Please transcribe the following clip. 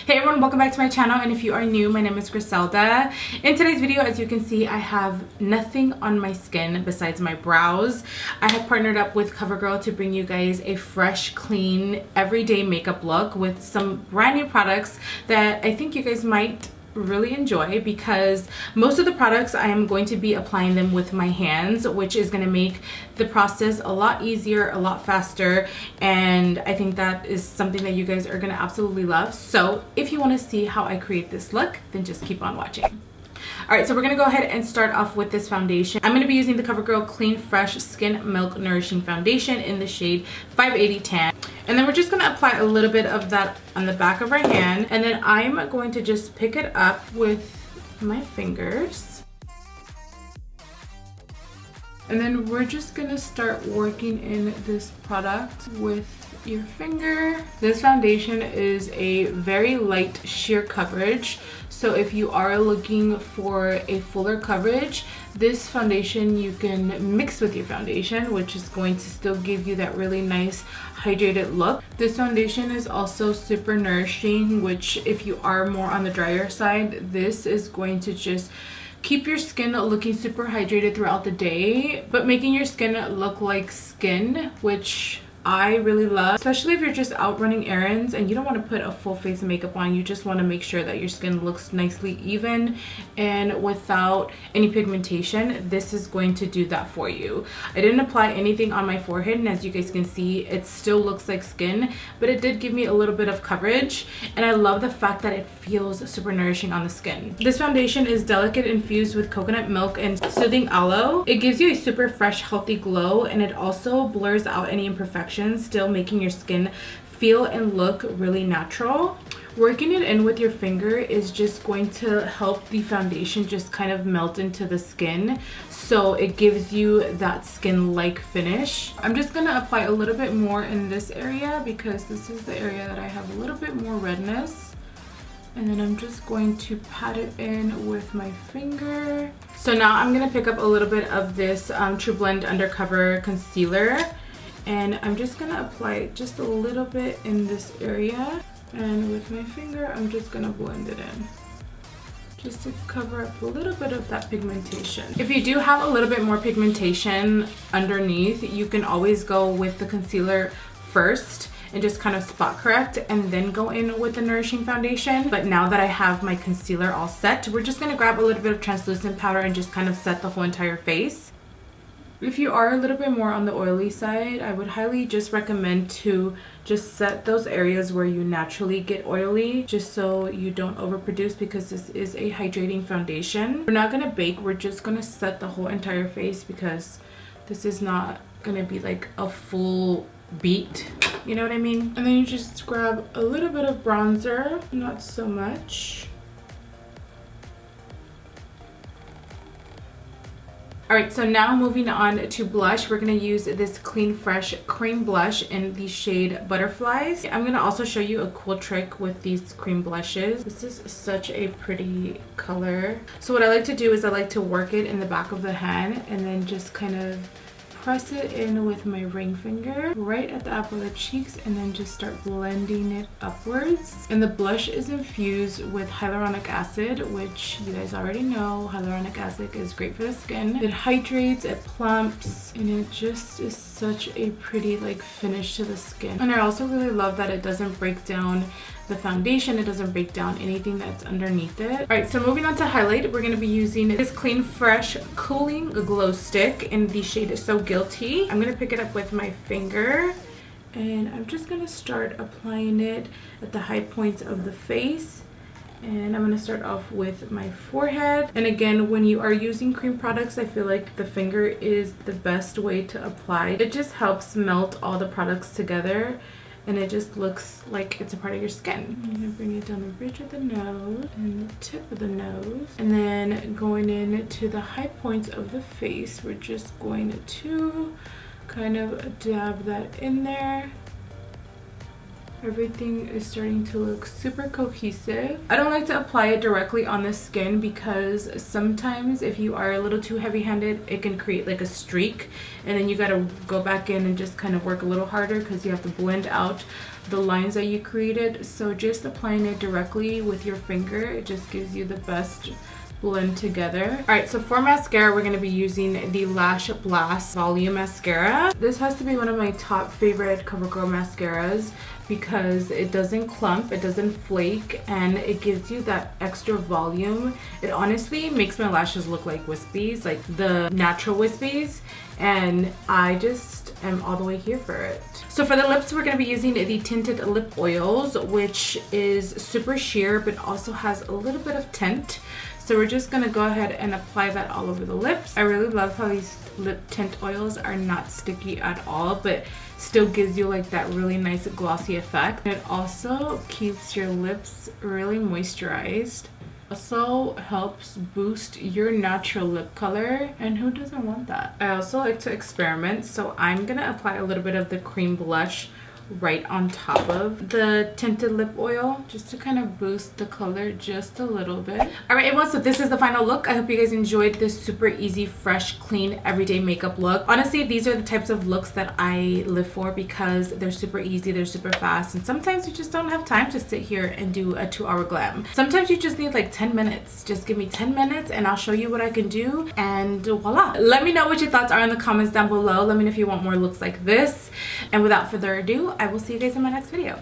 Hey everyone, welcome back to my channel, and if you are new, my name is Griselda. In today's video, as you can see, I have nothing on my skin besides my brows. I have partnered up with Covergirl to bring you guys a fresh, clean, everyday makeup look with some brand new products that I think you guys might really enjoy, because most of the products I am going to be applying them with my hands, which is going to make the process a lot easier, a lot faster, and I think that is something that you guys are going to absolutely love. So if you want to see how I create this look, then just keep on watching. Alright, so we're going to go ahead and start off with this foundation. I'm going to be using the Covergirl Clean Fresh Skin Milk Nourishing Foundation in the shade 580 Tan. And then we're just going to apply a little bit of that on the back of our hand. And then I'm going to just pick it up with my fingers. And then we're just going to start working in this product with your finger. This foundation is a very light sheer coverage. So if you are looking for a fuller coverage, this foundation you can mix with your foundation, which is going to still give you that really nice hydrated look. This foundation is also super nourishing, which if you are more on the drier side, this is going to just keep your skin looking super hydrated throughout the day, but making your skin look like skin, which I really love, especially if you're just out running errands and you don't want to put a full face of makeup on. You just want to make sure that your skin looks nicely even and without any pigmentation. This is going to do that for you. I didn't apply anything on my forehead, and as you guys can see, it still looks like skin, but it did give me a little bit of coverage, and I love the fact that it feels super nourishing on the skin. This foundation is delicate infused with coconut milk and soothing aloe. It gives you a super fresh, healthy glow, and it also blurs out any imperfections, still making your skin feel and look really natural. Working it in with your finger is just going to help the foundation just kind of melt into the skin, so it gives you that skin-like finish. I'm just gonna apply a little bit more in this area because this is the area that I have a little bit more redness. And then I'm just going to pat it in with my finger. So now I'm gonna pick up a little bit of this True Blend Undercover Concealer, and I'm just gonna apply it just a little bit in this area, and with my finger I'm just gonna blend it in just to cover up a little bit of that pigmentation. If you do have a little bit more pigmentation underneath, you can always go with the concealer first and just kind of spot correct and then go in with the nourishing foundation. But now that I have my concealer all set, we're just gonna grab a little bit of translucent powder and just kind of set the whole entire face. If you are a little bit more on the oily side, I would highly just recommend to just set those areas where you naturally get oily, just so you don't overproduce, because this is a hydrating foundation. We're not gonna bake, we're just gonna set the whole entire face, because this is not gonna be like a full beat, you know what I mean? And then you just grab a little bit of bronzer, not so much. Alright, so now moving on to blush, we're going to use this Clean Fresh Cream Blush in the shade Butterflies. I'm going to also show you a cool trick with these cream blushes. This is such a pretty color. So what I like to do is I like to work it in the back of the hand and then just kind of press it in with my ring finger right at the apple of the cheeks, and then just start blending it upwards. And the blush is infused with hyaluronic acid, which you guys already know hyaluronic acid is great for the skin. It hydrates, it plumps, and it just is such a pretty like finish to the skin. And I also really love that it doesn't break down the foundation, it doesn't break down anything that's underneath it. Alright, so moving on to highlight, we're going to be using this Clean Fresh Cooling Glow Stick in the shade So Guilty. I'm going to pick it up with my finger, and I'm just going to start applying it at the high points of the face. And I'm going to start off with my forehead. And again, when you are using cream products, I feel like the finger is the best way to apply. It just helps melt all the products together, and it just looks like it's a part of your skin. I'm gonna bring it down the bridge of the nose and the tip of the nose, and then going in to the high points of the face, we're just going to kind of dab that in there. Everything is starting to look super cohesive. I don't like to apply it directly on the skin because sometimes if you are a little too heavy-handed, it can create like a streak, and then you gotta go back in and just kind of work a little harder because you have to blend out the lines that you created. So just applying it directly with your finger, it just gives you the best blend together. All right, so for mascara, we're going to be using the Lash Blast Volume Mascara. This has to be one of my top favorite Covergirl mascaras because it doesn't clump, it doesn't flake, and it gives you that extra volume. It honestly makes my lashes look like wispies, like the natural wispies, and I just am all the way here for it. So for the lips, we're going to be using the tinted lip oils, which is super sheer but also has a little bit of tint. So we're just gonna go ahead and apply that all over the lips. I really love how these lip tint oils are not sticky at all, but still gives you like that really nice glossy effect. It also keeps your lips really moisturized. Also helps boost your natural lip color, and who doesn't want that? I also like to experiment, so I'm gonna apply a little bit of the cream blush right on top of the tinted lip oil just to kind of boost the color just a little bit. All right, everyone, so this is the final look. I hope you guys enjoyed this super easy, fresh, clean, everyday makeup look. Honestly, these are the types of looks that I live for because they're super easy, they're super fast, and sometimes you just don't have time to sit here and do a 2-hour glam. Sometimes you just need like 10 minutes. Just give me 10 minutes and I'll show you what I can do, and voila. Let me know what your thoughts are in the comments down below. Let me know if you want more looks like this, and without further ado, I will see you guys in my next video.